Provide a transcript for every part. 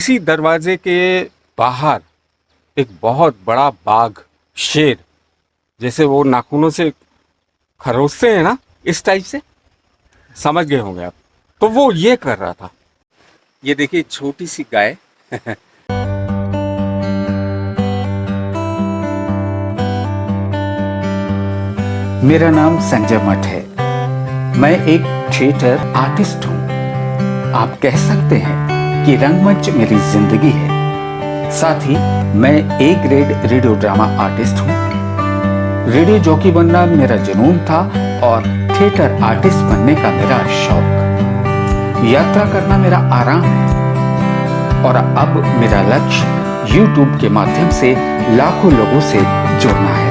इसी दरवाजे के बाहर एक बहुत बड़ा बाघ, शेर, जैसे वो नाखूनों से खरोचते हैं ना, इस टाइप से, समझ गए होंगे आप। तो वो ये कर रहा था। ये देखिए छोटी सी गाय। मेरा नाम संजय मठ है। मैं एक थिएटर आर्टिस्ट हूँ। आप कह सकते हैं कि रंगमंच मेरी जिंदगी है। साथ ही मैं A grade radio drama artist हूँ। रेडियो जॉकी बनना मेरा जुनून था और थिएटर आर्टिस्ट बनने का मेरा शौक। यात्रा करना मेरा आराम है और अब मेरा लक्ष्य यूट्यूब के माध्यम से लाखों लोगों से जुड़ना है।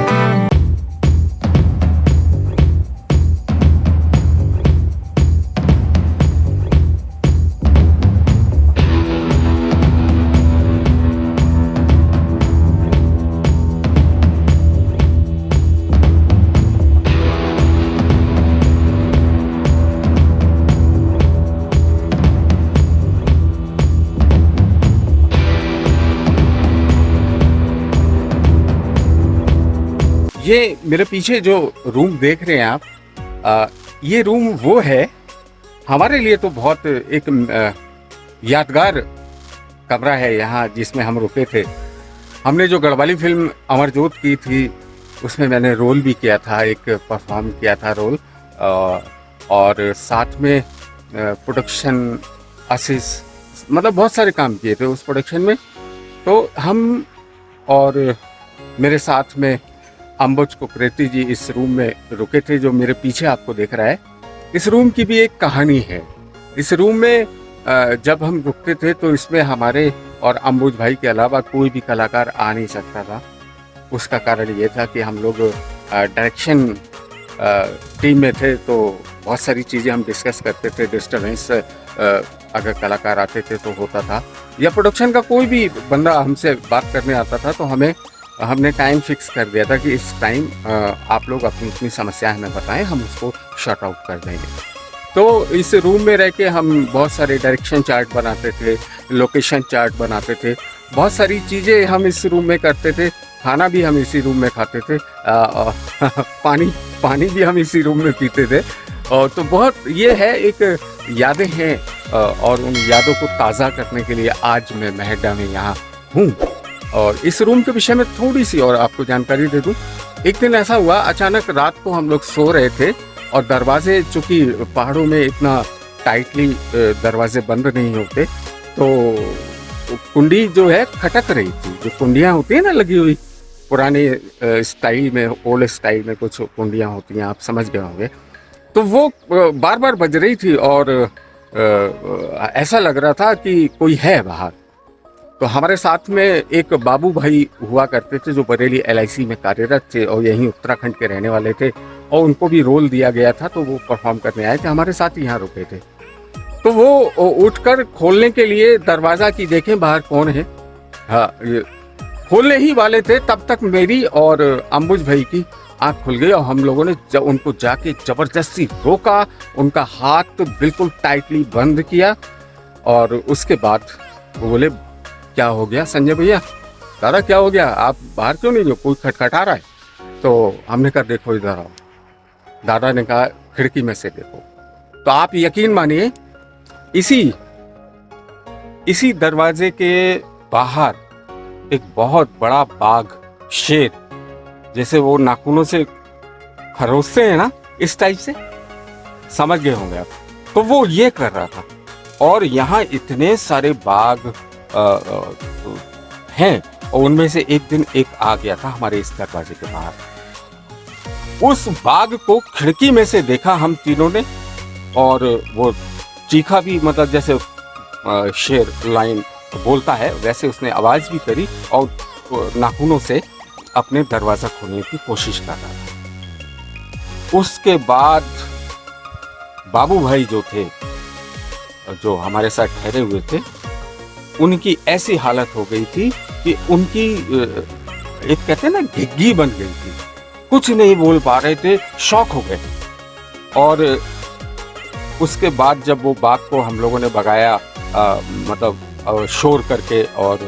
ये मेरे पीछे जो रूम देख रहे हैं आप, ये रूम वो है हमारे लिए तो बहुत एक यादगार कमरा है यहाँ, जिसमें हम रुके थे। हमने जो गढ़वाली फिल्म अमरजोत की थी उसमें मैंने रोल भी किया था, एक परफॉर्म किया था रोल, और साथ में प्रोडक्शन असिस्ट, मतलब बहुत सारे काम किए थे उस प्रोडक्शन में। तो हम और मेरे साथ में अंबुज कुकरेती जी इस रूम में रुके थे, जो मेरे पीछे आपको दिख रहा है। इस रूम की भी एक कहानी है। इस रूम में जब हम रुकते थे तो इसमें हमारे और अंबुज भाई के अलावा कोई भी कलाकार आ नहीं सकता था। उसका कारण ये था कि हम लोग डायरेक्शन टीम में थे, तो बहुत सारी चीज़ें हम डिस्कस करते थे। डिस्टर्बेंस अगर कलाकार आते थे तो होता था, या प्रोडक्शन का कोई भी बंदा हमसे बात करने आता था तो हमने टाइम फिक्स कर दिया था कि इस टाइम आप लोग अपनी अपनी समस्याएं हमें बताएं, हम उसको शॉर्ट आउट कर देंगे। तो इस रूम में रह के हम बहुत सारे डायरेक्शन चार्ट बनाते थे, लोकेशन चार्ट बनाते थे, बहुत सारी चीज़ें हम इस रूम में करते थे। खाना भी हम इसी रूम में खाते थे, पानी भी हम इसी रूम में पीते थे। तो बहुत ये है, एक यादें हैं, और उन यादों को ताज़ा करने के लिए आज मैं मेहड्डा में यहाँ हूँ। और इस रूम के विषय में थोड़ी सी और आपको जानकारी दे दूं। एक दिन ऐसा हुआ, अचानक रात को हम लोग सो रहे थे और दरवाजे, चूंकि पहाड़ों में इतना टाइटली दरवाजे बंद नहीं होते, तो कुंडी जो है खटक रही थी। जो कुंडियाँ होती हैं ना लगी हुई, पुराने स्टाइल में, ओल्ड स्टाइल में कुछ कुंडियाँ होती हैं, आप समझ गए होंगे। तो वो बार बार बज रही थी और ऐसा लग रहा था कि कोई है बाहर। तो हमारे साथ में एक बाबू भाई हुआ करते थे जो बरेली LIC में कार्यरत थे और यहीं उत्तराखंड के रहने वाले थे, और उनको भी रोल दिया गया था, तो वो परफॉर्म करने आए थे, हमारे साथ ही यहाँ रुके थे। तो वो उठकर खोलने के लिए दरवाज़ा की देखें बाहर कौन है, हाँ, ये खोलने ही वाले थे, तब तक मेरी और अंबुज भाई की आँख खुल गई और हम लोगों ने जब उनको जाके ज़बरदस्ती रोका, उनका हाथ बिल्कुल टाइटली बंद किया। और उसके बाद वो बोले, क्या हो गया संजय भैया, दादा क्या हो गया, आप बाहर क्यों नहीं हो, कोई खटखटा रहा है? तो हमने कहा देखो इधर आओ। दादा ने कहा खिड़की में से देखो। तो आप यकीन मानिए, इसी दरवाजे के बाहर एक बहुत बड़ा बाघ, शेर, जैसे वो नाखूनों से खरोचते हैं ना, इस टाइप से, समझ गए होंगे आप। तो वो ये कर रहा था। और यहाँ इतने सारे बाघ हैं, और उनमें से एक दिन एक आ गया था हमारे इस दरवाजे के बाहर। उस बाघ को खिड़की में से देखा हम तीनों ने, और वो चीखा भी, मतलब जैसे शेर लाइन बोलता है वैसे उसने आवाज भी करी और नाखूनों से अपने दरवाजा खोलने की कोशिश कर रहा था। उसके बाद बाबू भाई जो थे, जो हमारे साथ ठहरे हुए थे, उनकी ऐसी हालत हो गई थी कि उनकी एक कहते हैं ना घिग्गी बन गई थी, कुछ नहीं बोल पा रहे थे, शॉक हो गए। और उसके बाद जब वो बाघ को हम लोगों ने भगाया, मतलब शोर करके और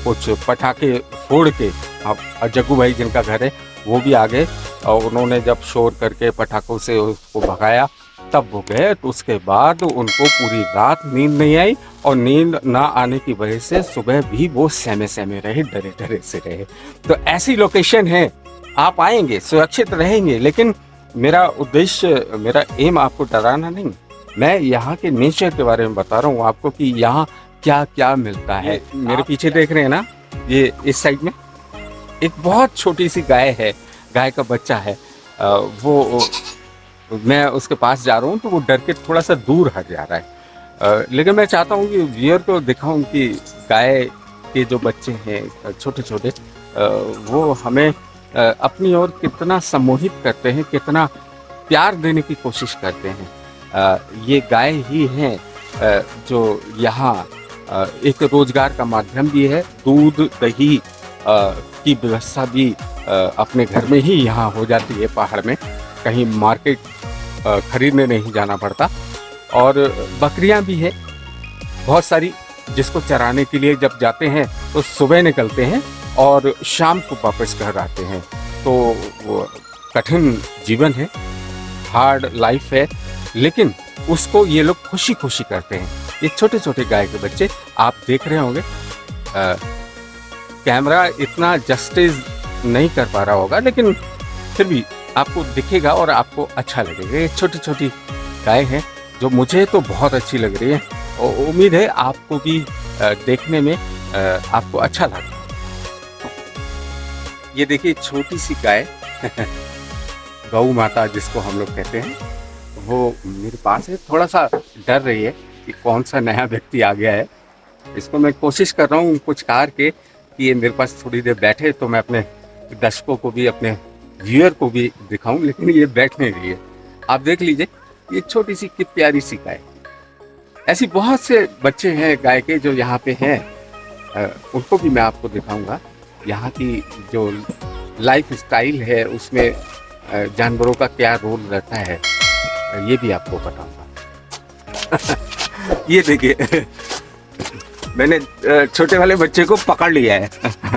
कुछ पटाखे फोड़ के। अब जग्गू भाई जिनका घर है वो भी आ गए और उन्होंने जब शोर करके पटाखों से उसको भगाया तब वो गए। तो उसके बाद उनको पूरी रात नींद नहीं आई और नींद ना आने की वजह से सुबह भी वो सहमे सहमे रहे, डरे डरे से रहे। तो ऐसी लोकेशन है, आप आएंगे सुरक्षित रहेंगे, लेकिन मेरा उद्देश्य, मेरा एम आपको डराना नहीं। मैं यहाँ के नेचर के बारे में बता रहा हूँ आपको कि यहाँ क्या क्या मिलता है। मेरे पीछे देख रहे हैं ना, ये इस साइड में एक बहुत छोटी सी गाय है, गाय का बच्चा है। वो मैं उसके पास जा रहा हूँ तो वो डर के थोड़ा सा दूर हट जा रहा है। लेकिन मैं चाहता हूँ कि व्यूअर को दिखाऊं कि गाय के जो बच्चे हैं छोटे छोटे, वो हमें अपनी ओर कितना सम्मोहित करते हैं, कितना प्यार देने की कोशिश करते हैं। ये गाय ही हैं जो यहाँ एक रोजगार का माध्यम भी है। दूध दही की व्यवस्था भी अपने घर में ही यहाँ हो जाती है पहाड़ में, कहीं मार्केट खरीदने नहीं जाना पड़ता। और बकरियां भी है बहुत सारी, जिसको चराने के लिए जब जाते हैं तो सुबह निकलते हैं और शाम को वापस घर आते हैं। तो वो कठिन जीवन है, हार्ड लाइफ है, लेकिन उसको ये लोग खुशी खुशी करते हैं। ये छोटे छोटे गाय के बच्चे आप देख रहे होंगे। कैमरा इतना जस्टिस नहीं कर पा रहा होगा, लेकिन फिर भी आपको दिखेगा और आपको अच्छा लगेगा। ये छोटी छोटी गाय हैं जो मुझे तो बहुत अच्छी लग रही है और उम्मीद है आपको भी देखने में आपको अच्छा लगे। ये देखिए छोटी सी गाय गौ माता जिसको हम लोग कहते हैं, वो मेरे पास है। थोड़ा सा डर रही है कि कौन सा नया व्यक्ति आ गया है। इसको मैं कोशिश कर रहा हूँ कुछ कार के कि ये मेरे पास थोड़ी देर बैठे तो मैं अपने दर्शकों को भी, अपने व्यूअर को भी दिखाऊं, लेकिन ये बैठ नहीं रही है। आप देख लीजिए ये छोटी सी कि प्यारी सी गाय। ऐसी बहुत से बच्चे हैं गाय के जो यहाँ पे हैं, उनको भी मैं आपको दिखाऊंगा। यहाँ की जो लाइफ स्टाइल है उसमें जानवरों का क्या रोल रहता है ये भी आपको बताऊंगा। ये देखिए मैंने छोटे वाले बच्चे को पकड़ लिया है।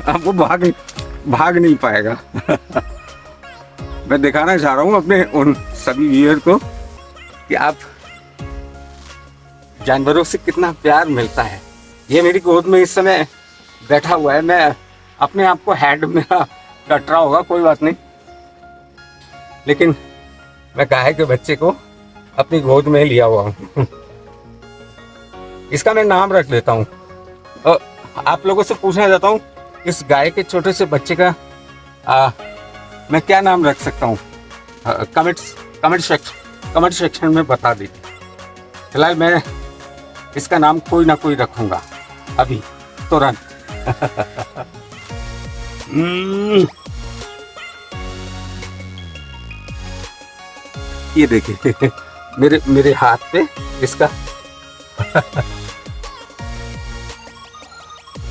अब वो भाग नहीं पाएगा। मैं दिखाना चाह रहा हूँ अपने उन सभी व्यूअर को कि आप जानवरों से कितना प्यार मिलता है। ये मेरी गोद में इस समय बैठा हुआ है। मैं अपने आप को हेड मेरा कट रहा होगा, कोई बात नहीं, लेकिन मैं गाय के बच्चे को अपनी गोद में लिया हुआ हूँ। इसका मैं नाम रख देता हूँ। और आप लोगों से पूछना चाहता हूँ इस गाय के छोटे से बच्चे का मैं क्या नाम रख सकता हूँ? कमेंट सेक्शन में बता दीजिए। फिलहाल मैं इसका नाम कोई ना कोई रखूंगा अभी तुरंत। ये देखिए मेरे हाथ पे इसका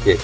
ये